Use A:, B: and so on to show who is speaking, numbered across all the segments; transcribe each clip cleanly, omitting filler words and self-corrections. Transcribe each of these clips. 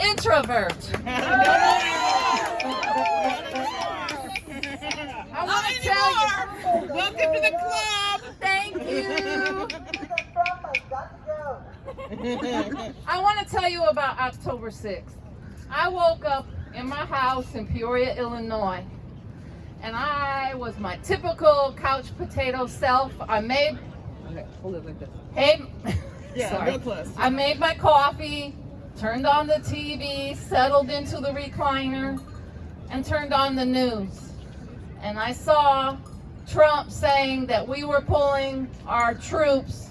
A: introvert. I want to tell you.
B: Welcome to the club.
A: Thank you. I want to tell you about October 6th. I woke up in my house in Peoria, Illinois, and I was my typical couch potato self. I made
B: Real close.
A: I made my coffee, turned on the TV, settled into the recliner, and turned on the news. And I saw Trump saying that we were pulling our troops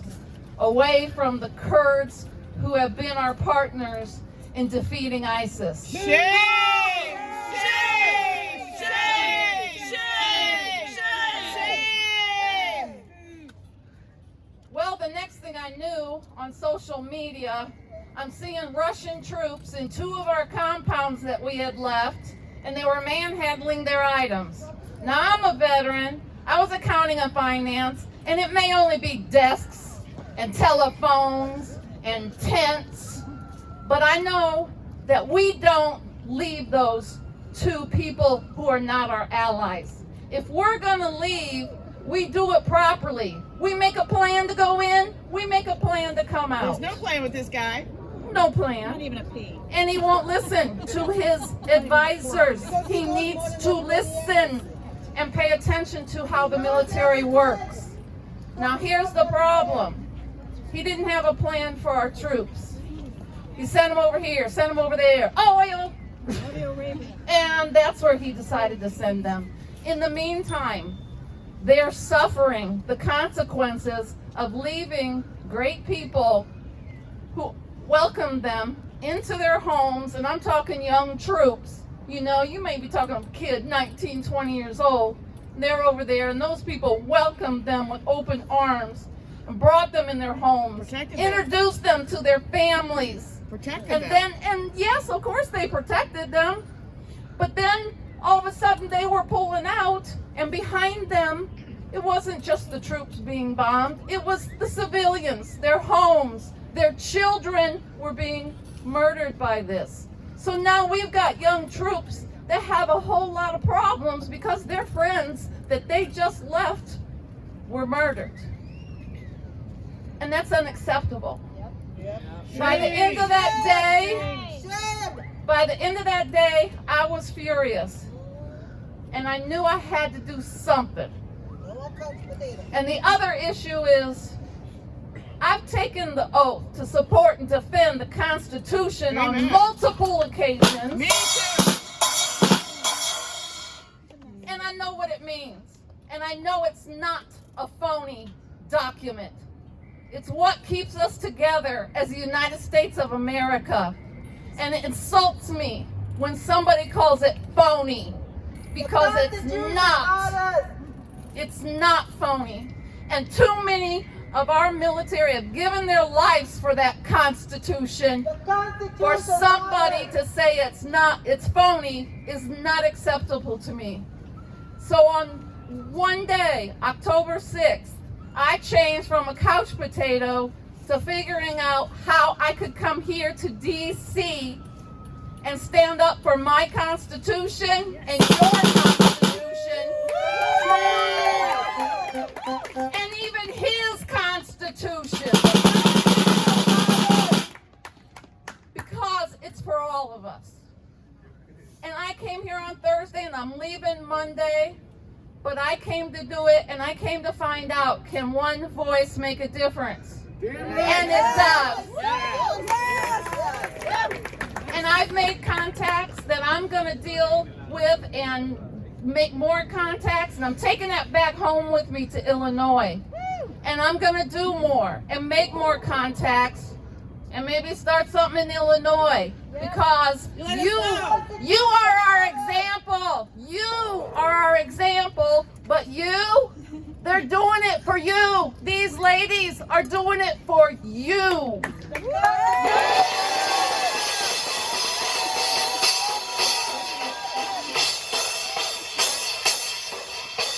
A: away from the Kurds who have been our partners in defeating ISIS.
B: Shame! Shame! Shame! Shame! Shame!
A: Well, the next thing I knew, on social media, I'm seeing Russian troops in 2 of our compounds that we had left, and they were manhandling their items. Now, I'm a veteran. I was accounting and finance, and it may only be desks and telephones and tents, but I know that we don't leave those to people who are not our allies. If we're going to leave, we do it properly. We make a plan to go in, we make a plan to come out.
B: There's no plan with this guy.
A: No plan.
B: Not even a pee.
A: And he won't listen to his advisors. He needs to listen and pay attention to how the military works. Now here's the problem. He didn't have a plan for our troops. He sent them over here, sent them over there. Oil! And that's where he decided to send them. In the meantime, they're suffering the consequences of leaving great people who welcomed them into their homes, and I'm talking young troops. You know, you may be talking a kid 19, 20 years old. They're over there, and those people welcomed them with open arms and brought them in their homes, introduced them to their families. And yes, of course they protected them, but then all of a sudden they were pulling out, and behind them, it wasn't just the troops being bombed, it was the civilians, their homes, their children were being murdered by this. So now we've got young troops that have a whole lot of problems because their friends that they just left were murdered. And that's unacceptable. By the end of that day, I was furious. And I knew I had to do something. And the other issue is, I've taken the oath to support and defend the Constitution on multiple occasions.
B: Me too.
A: And I know what it means. And I know it's not a phony document. It's what keeps us together as the United States of America. And it insults me when somebody calls it phony, because it's not. It's not phony. And too many of our military have given their lives for that Constitution. For somebody to say it's phony is not acceptable to me. So on one day, October 6th, I changed from a couch potato to figuring out how I could come here to D.C. and stand up for my Constitution and your Constitution. And even his Constitution. Because it's for all of us. And I came here on Thursday and I'm leaving Monday. But I came to do it, and I came to find out, can one voice make a difference? And it does. And I've made contacts that I'm going to deal with and make more contacts, and I'm taking that back home with me to Illinois. And I'm going to do more and make more contacts and maybe start something in Illinois, because you are our example. You are our example, but they're doing it for you. These ladies are doing it for you.